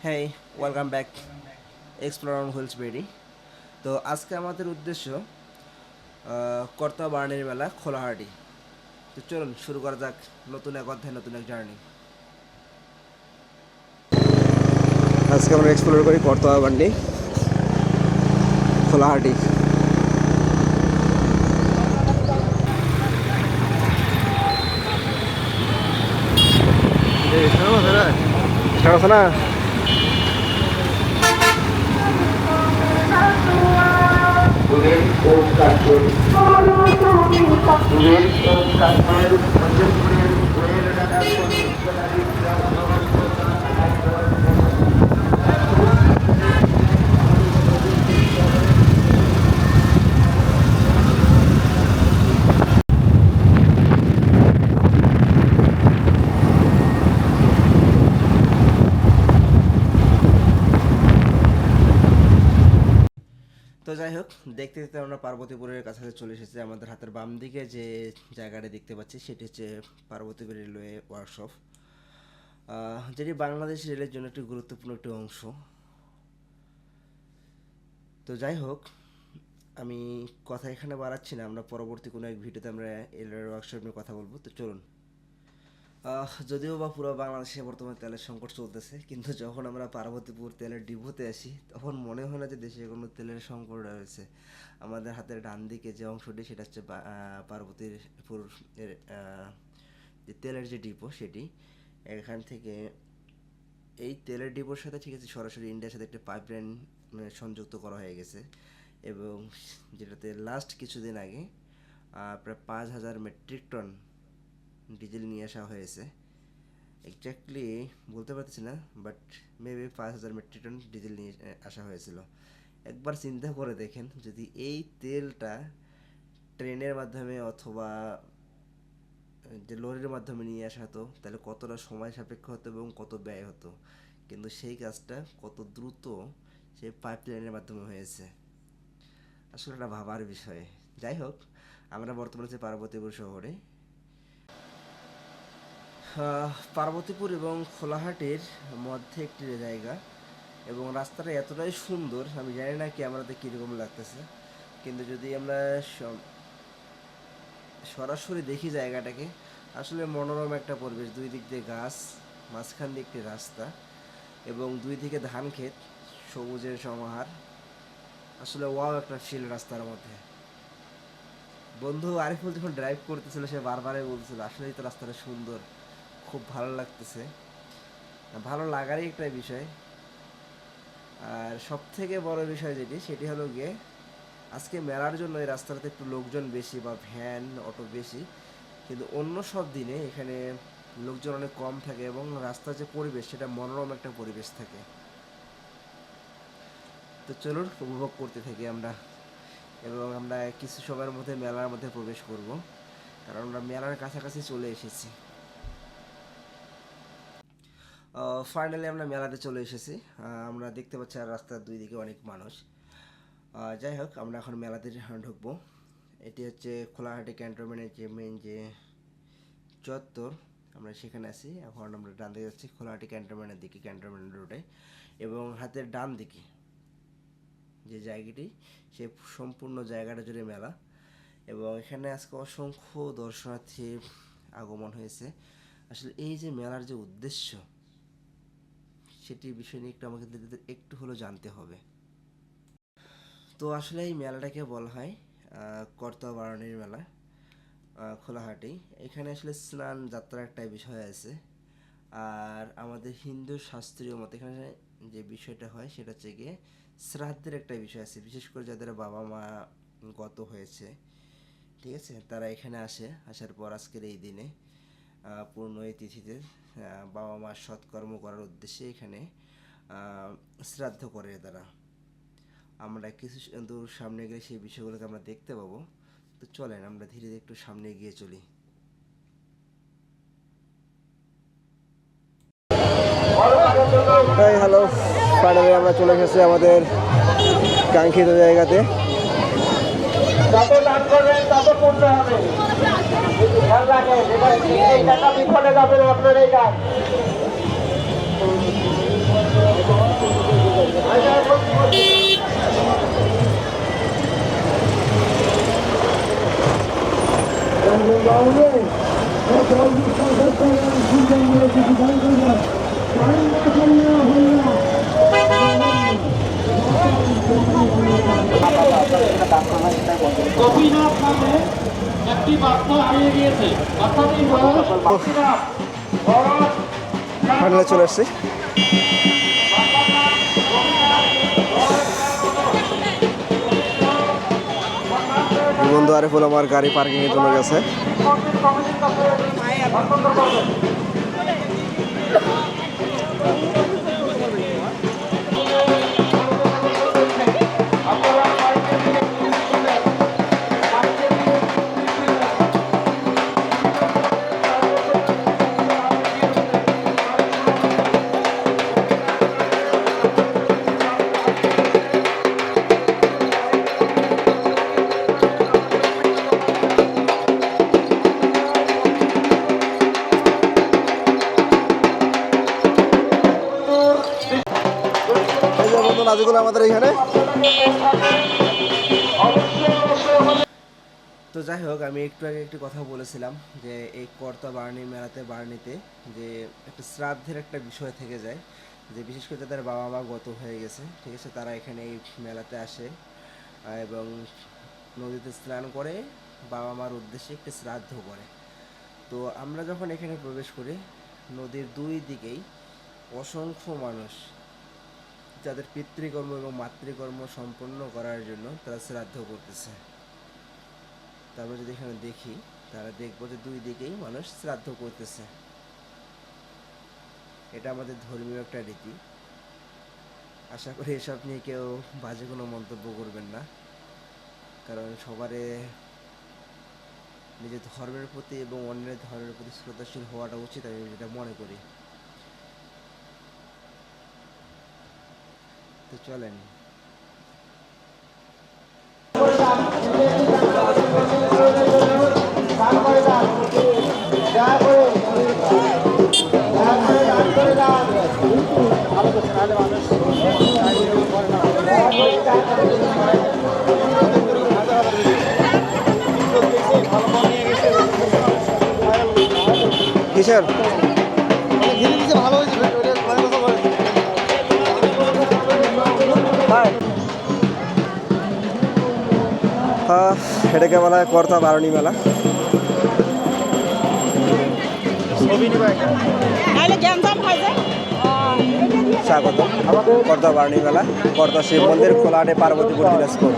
হ্যাঁ, welcome back explore on wheels বেরি। তো আজকে আমাদের উদ্দেশ্য কর্তা বার্নের মেলা খোলাহাটি। তো চলুন শুরু করা যাক নতুন এক অধ্যায়, নতুন এক জার্নি। আজকে আমরা এক্সপ্লোর করি কর্তা বার্নি খোলাহাটি। না তো যাই হোক, দেখতে দেখতে আমরা পার্বতীপুরের কাছাকাছি চলে এসেছি। আমাদের হাতের বাম দিকে যে জায়গাটা দেখতে পাচ্ছি সেটি হচ্ছে পার্বতীপুর রেলওয়ে ওয়ার্কশপ, যেটি বাংলাদেশ রেলের জন্য একটি গুরুত্বপূর্ণ একটি অংশ। তো যাই হোক, আমি কথা এখানে বাড়াচ্ছি না, আমরা পরবর্তী কোনো এক ভিডিওতে আমরা রেলওয়ে ওয়ার্কশপ নিয়ে কথা বলবো। তো চলুন। যদিও বা পুরো বাংলাদেশে বর্তমানে তেলের সংকট চলতেছে, কিন্তু যখন আমরা পার্বতীপুর তেলের ডিপোতে আসি তখন মনে হয় না যে দেশে কোনো তেলের সংকট রয়েছে। আমাদের হাতের ডান দিকে যে অংশটি সেটা হচ্ছে পার্বতীপুর এর যে তেলের যে ডিপো সেটি। এখান থেকে এই তেলের ডিপোর সাথে ঠিক আছে সরাসরি ইন্ডিয়ার সাথে একটা পাইপলাইন সংযুক্ত করা হয়ে গেছে, এবং যেটাতে লাস্ট কিছুদিন আগে প্রায় 5,000 মেট্রিক টন ডিজেল নিয়ে আসা হয়েছে। এক্স্যাক্টলি বলতে পারছি না, but maybe 5,000 metric ton diesel নিয়ে আসা হয়েছিল। একবার চিন্তা করে দেখেন, যদি এই তেলটা ট্রেনের মাধ্যমে অথবা যে লরির মাধ্যমে নিয়ে আসা হতো তাহলে কতটা সময় সাপেক্ষ হতো এবং কত ব্যয় হতো, কিন্তু সেই কাজটা কত দ্রুত সেই পাইপলাইনের মাধ্যমে হয়েছে। আসলে এটা ভাবার বিষয়। যাই হোক, আমরা বর্তমানে যে পার্বতীপুর শহরে, পার্বতীপুর এবং খোলাহাটির মধ্যে একটি জায়গা, এবং রাস্তাটা এতটাই সুন্দর, আমি জানি না ক্যামেরাতে কীরকম লাগতেছে, কিন্তু যদি আমরা সরাসরি দেখি জায়গাটাকে, আসলে মনোরম একটা পরিবেশ। দুই দিক দিয়ে গাছ, মাঝখান দিয়ে একটি রাস্তা, এবং দুই দিকে ধান ক্ষেত, সবুজের সমাহার। আসলে ওয়াও একটা ফিল রাস্তার মধ্যে। বন্ধু আরিফুল যখন ড্রাইভ করতেছিল সে বারবারই বলছিল আসলেই তো রাস্তাটা সুন্দর, খুব ভালো লাগতেছে। ভালো লাগারই একটা বিষয়। আর সব থেকে বড় বিষয় যেটি সেটি হলো গিয়ে আজকে মেলার জন্য এই রাস্তাটাতে একটু লোকজন বেশি, বা ভ্যান অটো বেশি, কিন্তু অন্য সব দিনে এখানে লোকজন অনেক কম থাকে এবং রাস্তার যে পরিবেশ সেটা মনোরম একটা পরিবেশ থাকে। তো চলুন উপভোগ করতে থাকি আমরা, এবং আমরা কিছু সময়ের মধ্যে মেলার মধ্যে প্রবেশ করব, কারণ আমরা মেলার কাছাকাছি চলে এসেছি। ফাইনালি আমরা মেলাতে চলে এসেছি। আমরা দেখতে পাচ্ছি আর রাস্তার দুই দিকে অনেক মানুষ। যাই হোক, আমরা এখন মেলাতে ঢুকবো। এটি হচ্ছে খোলাহাটি ক্যান্টনমেন্টের যে মেন যে চত্বর, আমরা সেখানে আছি। এখন আমরা ডান দিকে যাচ্ছি খোলাহাটি ক্যান্টনমেন্টের দিকে, ক্যান্টনমেন্ট রোডে, এবং হাতের ডান দিকে যে জায়গাটি সে সম্পূর্ণ জায়গাটা জুড়ে মেলা, এবং এখানে আজকে অসংখ্য দর্শনার্থীর আগমন হয়েছে। আসলে এই যে মেলার যে উদ্দেশ্য সেটির বিষয় নিয়ে একটু আমাকে একটু হলেও জানতে হবে। তো আসলে এই মেলাটাকে বলা হয় কর্তা বারানির মেলা খোলাহাটি। এখানে আসলে স্নান যাত্রার একটা বিষয় আছে, আর আমাদের হিন্দু শাস্ত্রীয় মতে এখানে যে বিষয়টা হয় সেটা হচ্ছে গিয়ে শ্রাদ্ধের একটা বিষয় আছে, বিশেষ করে যাদের বাবা মা গত হয়েছে, ঠিক আছে, তারা এখানে আসে। আসার পর আজকের এই দিনে পূর্ণ এই তিথিতে বাবা মার সৎকর্ম করার উদ্দেশ্যে এখানে শ্রাদ্ধ করে তারা। আমরা কিছু দূর সামনে গেলে সেই বিষয়গুলোকে আমরা দেখতে পাবো। তো চলেন আমরা ধীরে ধীরে একটু সামনে এগিয়ে চলি। হ্যালো, ফাইনালি আমরা চলে এসেছি আমাদের কাঙ্ক্ষিত জায়গাতে। যত দান করবেন তত পূর্ণ হবে। খেয়াল রাখেন, এই টাকা বিফলে যাবে না আপনার এই কাজ। ফাইনালে চলে আসছি। বন্ধু আরিফুল আমার গাড়ি পার্কিং এর জন্য গেছে। এই যে বন্ধু নাজিকুল আমাদের এইখানে। তো যাই হোক, আমি একটু আগে একটি কথা বলেছিলাম যে এই কর্তা বার্নি মেলাতে বার্নিতে যে একটা শ্রাদ্ধের একটা বিষয় থেকে যায়, যে বিশেষ করে যাদের বাবা মা গত হয়ে গেছে, ঠিক আছে, তারা এখানে এই মেলাতে আসে এবং নদীতে স্নান করে বাবা মার উদ্দেশ্যে একটি শ্রাদ্ধ করে। তো আমরা যখন এখানে প্রবেশ করি, নদীর দুই দিকেই অসংখ্য মানুষ যাদের পিতৃকর্ম এবং মাতৃকর্ম সম্পন্ন করার জন্য তারা শ্রাদ্ধ করতেছে। তারপর যদি এখানে দেখি, তারা দেখবো যে দুই দিকেই মানুষ শ্রাদ্ধ করতেছে। এটা আমাদের ধর্মীয় একটা রীতি। আশা করি এসব নিয়ে কেউ বাজে কোনো মন্তব্য করবেন না, কারণ সবারে নিজের ধর্মের প্রতি এবং অন্যের ধর্মের প্রতি শ্রদ্ধাশীল হওয়াটা উচিত, আমি যেটা মনে করি। তো চলেন। কিসের এটাকে বলা হয় কর্তা বারণী মেলা। স্বাগত কর্তা বারণী মেলা, কর্তা শিব মন্দির, খোলাহাটে, পার্বতীপুর, দিনাজপুর।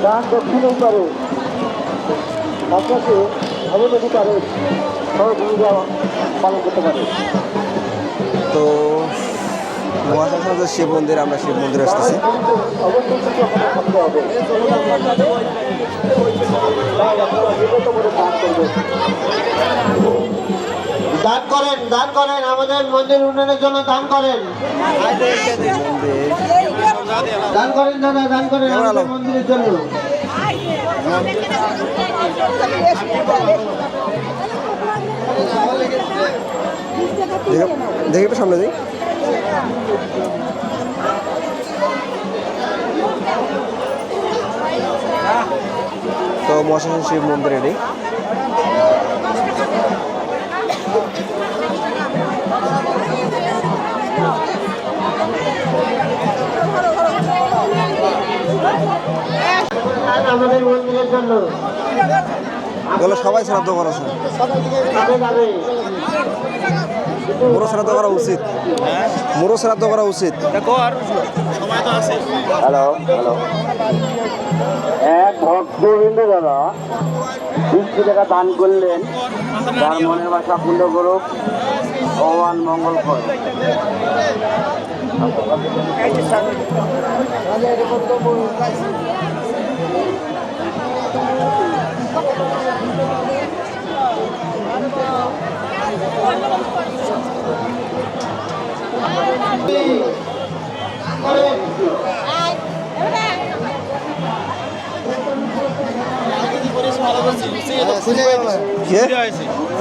দান দক্ষিণ করে আপনাকে অবনতি করে ভূমিকা পালন করতে পারে। তো মহাশাসন শিব মন্দির, আমরা শিব মন্দিরে আসতেছি। দান করেন, দান করেন, আমাদের মন্দির উন্নয়নের জন্য দান করেন, দান করেন দাদা, দান করেন আমাদের মন্দিরের জন্য। দেখি একটু সামনে দিই। তো মহাশাসন শিব মন্দির এটি। আমাদের মন্দিরের জন্য এগুলো সবাই শ্রাদ্ধ করেছে, মুরো শ্রাদ্ধ করা উচিত, মুরো শ্রাদ্ধ করা উচিত। হ্যালো হ্যালো, এক ভক্তবৃন্দ দাদা 20 টাকা দান করলেন, তার মনের বাসা পূর্ণ করুক, ভগবান মঙ্গল করুক।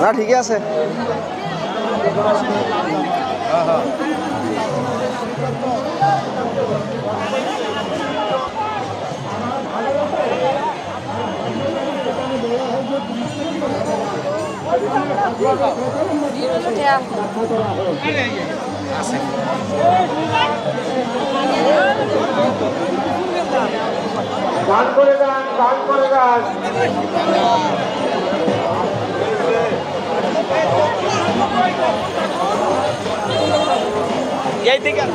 না ঠিকই আছে। দান করে দেন, দান করে দেন। এই দিকে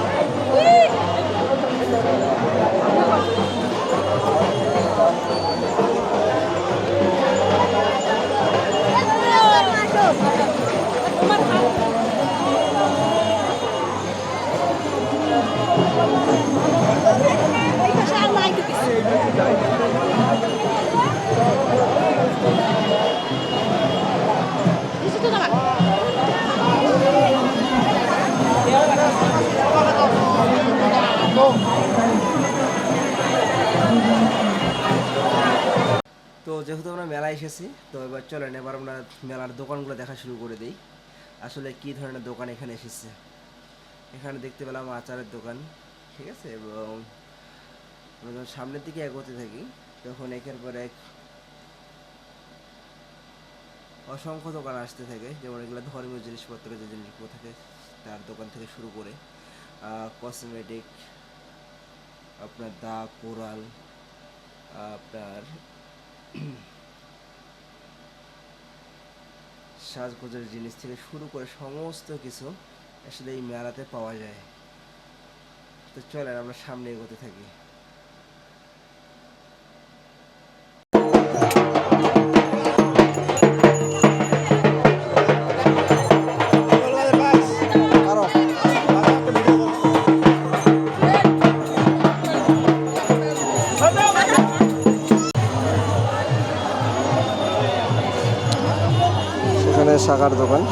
তো যেহেতু আমরা মেলায় এসেছি, তো এবার চলেন এবার আমরা মেলার দোকানগুলো দেখা শুরু করে দিই। আসলে কি ধরনের দোকান এখানে এসেছে। এখানে দেখতে পেলাম আচারের দোকান, ঠিক আছে। এবং আমরা যখন সামনের দিকে এগোতে থাকি তখন একের পর এক অসংখ্য দোকান আসতে থাকে, যেমন এগুলো ধর্মীয় জিনিসপত্র, যে জিনিসগুলো থাকে তার দোকান থেকে শুরু করে কসমেটিক, আপনার দা কোরাল, আপনার সাজগোজের জিনিস থেকে শুরু করে সমস্ত কিছু আসলে এই মেলাতে পাওয়া যায়। তো চলেন আমরা সামনে এগোতে থাকি। সেখানে শাখার দোকান।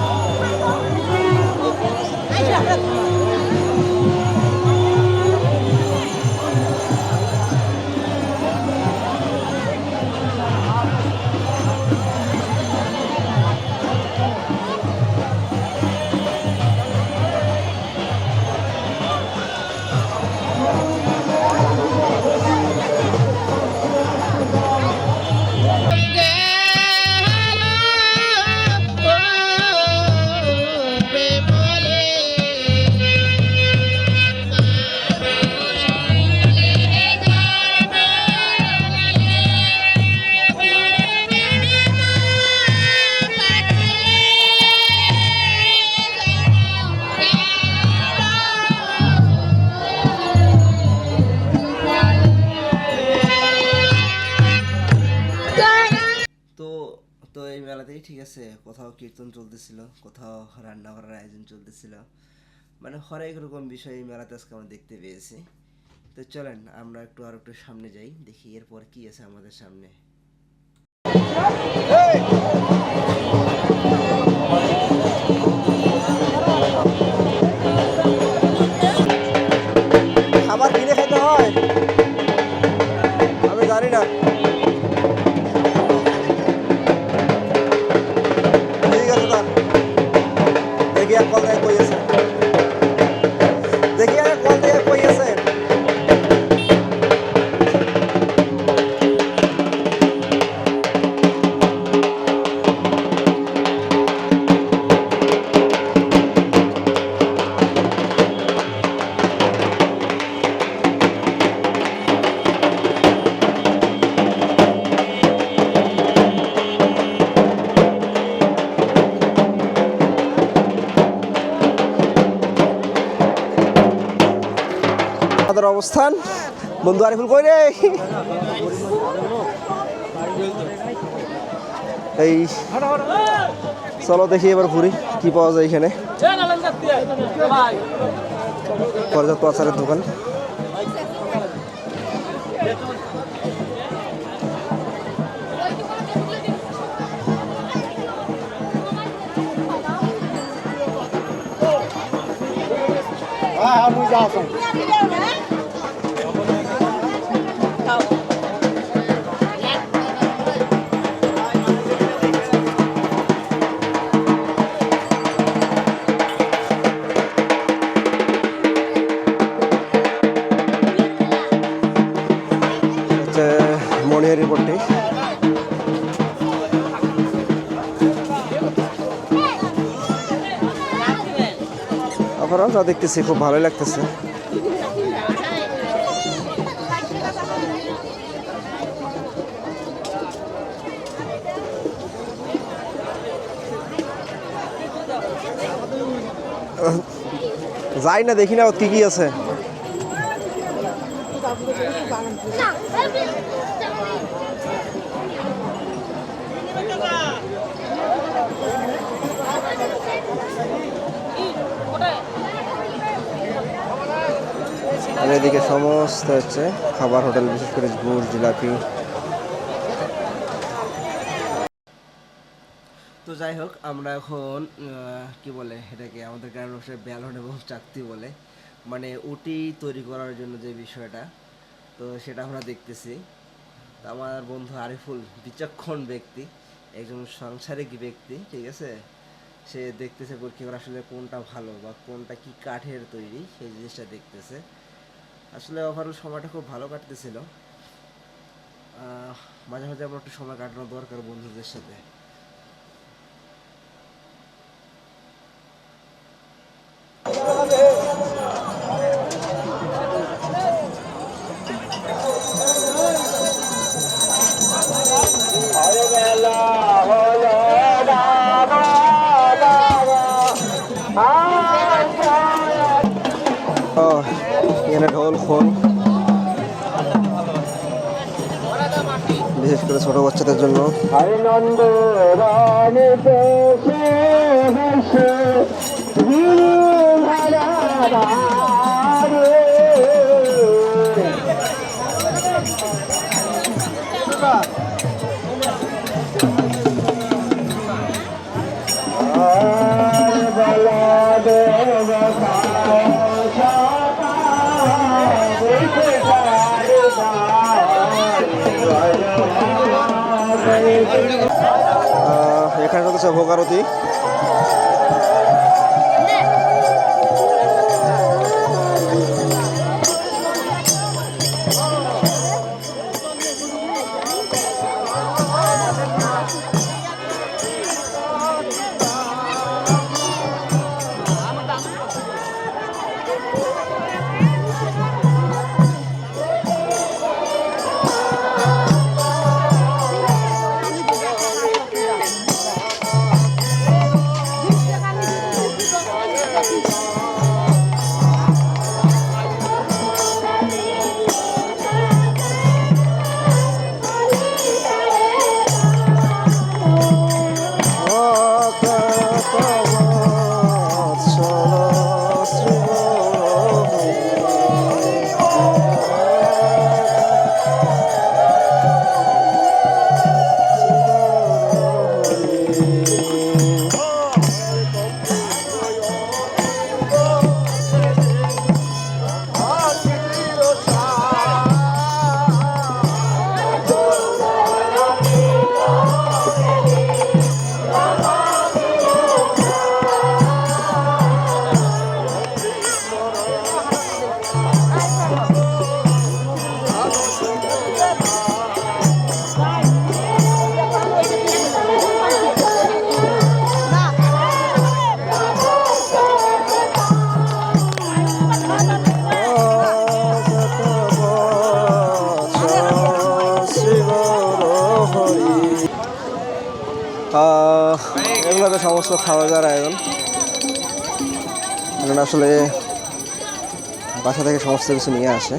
তো তো এই মেলাতেই ঠিক আছে, কোথাও কীর্তন চলতেছিল, কোথাও রান্না করার আয়োজন চলতেছিল, মানে হরেক রকম বিষয় এই মেলাতে আজকে আমরা দেখতে পেয়েছি। তো চলেন আমরা আর একটু সামনে যাই, দেখি এরপর কি আছে আমাদের সামনে। খাবার কিনে খেতে হয়, আমি জানি না। ঠিক আছে, তা দেখি এক কল থেকে কই আছে, দেখি এক কল থেকে কই আছে। আমাদের অবস্থান বন্ধু আরিফুল কই রে, এই চলো দেখি এবার ঘুরি কি পাওয়া যায় এখানে। পর্যাপ্ত আচারের দোকান। মনিহারির পট্টি। মানুষরা দেখতেছি, খুব ভালোই লাগতেছে। যাই না, দেখি না কি কি আছে। আর এদিকে সমস্ত হচ্ছে খাবার হোটেল, বিশেষ করে গুড়, জিলাপি। তো যাই হোক, আমরা এখন কি বলে এটাকে, আমাদের গ্রামের ভাষায় ব্যালন এবং চাকতি বলে, মানে উটি তৈরি করার জন্য যে বিষয়টা, তো সেটা আমরা দেখতেছি। তো আমার বন্ধু আরিফুল বিচক্ষণ ব্যক্তি, একজন সাংসারিক ব্যক্তি, ঠিক আছে, সে দেখতেছে পরীক্ষা করে আসলে কোনটা ভালো বা কোনটা কি কাঠের তৈরি, সেই জিনিসটা দেখতেছে। আসলে ওভারঅল সময়টা খুব ভালো কাটতেছিল। মাঝে মাঝে আমার একটু সময় কাটানো দরকার বন্ধুদের সাথে। এখানে ঢোল খোল, বিশেষ করে ছোট বাচ্চাদের জন্য। এখানে হচ্ছে ভোগারতি। এগুলো তো সমস্ত খাওয়া দাওয়ার আয়োজন। এখানে আসলে বাসা থেকে সমস্ত কিছু নিয়ে আসে।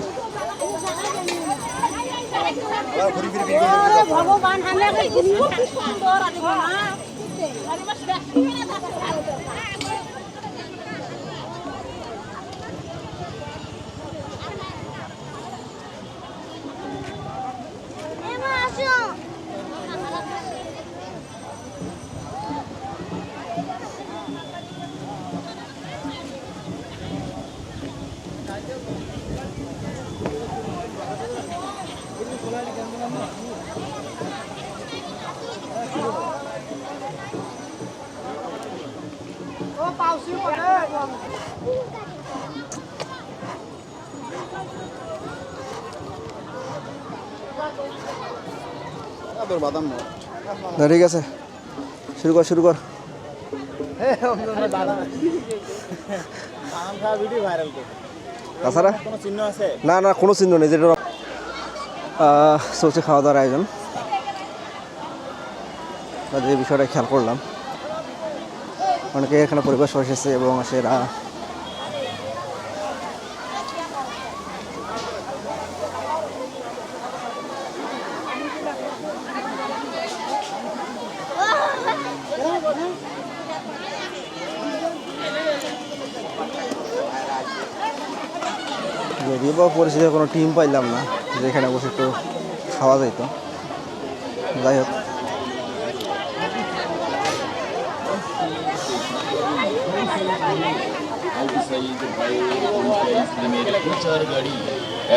ঠিক আছে, শুরু কর। তাছাড়া কোনো চিহ্ন আছে? না না কোনো চিহ্ন নেই, যেটা চলছে খাওয়া দাওয়ার আয়োজন। যে বিষয়টা খেয়াল করলাম, অনেকে এখানে পরিবেশ এসেছে এবং সেরা যদিও বা পরিচিত কোনো টিম পাইলাম না যেখানে বসে একটু খাওয়া যাইতো। যাই হোক,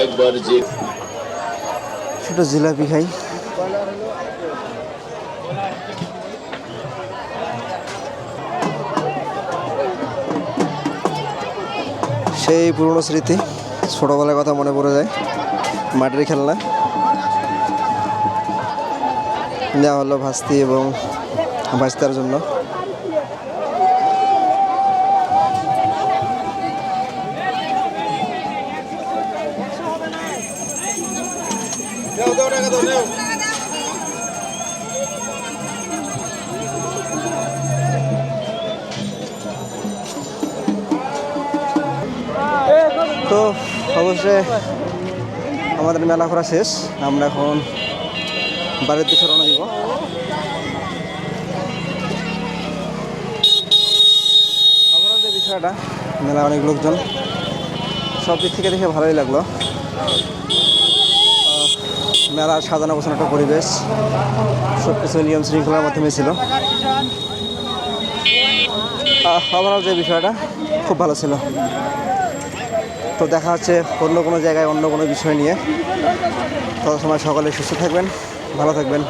একবার যে ছোট জিলাপি খাই। সেই পুরনো স্মৃতি, ছোটোবেলার কথা মনে পড়ে যায়। মাটির খেলনা নেওয়া হলো ভাস্তি এবং ভাস্তার জন্য। তো অবশ্যই আমাদের মেলা ঘোরা শেষ, আমরা এখন বাড়ির দিকে রওনা দিব। আমরা যে বিষয়টা মেলা অনেক লোকজন, সব দিক থেকে দেখে ভালোই লাগলো। মেলার সাজানো গোছানো একটা পরিবেশ, সব কিছু নিয়ম শৃঙ্খলার মাধ্যমে ছিল। ওভারঅল যে বিষয়টা খুব ভালো ছিল। তো দেখা হচ্ছে অন্য কোনো জায়গায় অন্য কোনো বিষয় নিয়ে। তত সময় সকলে সুস্থ থাকবেন, ভালো থাকবেন।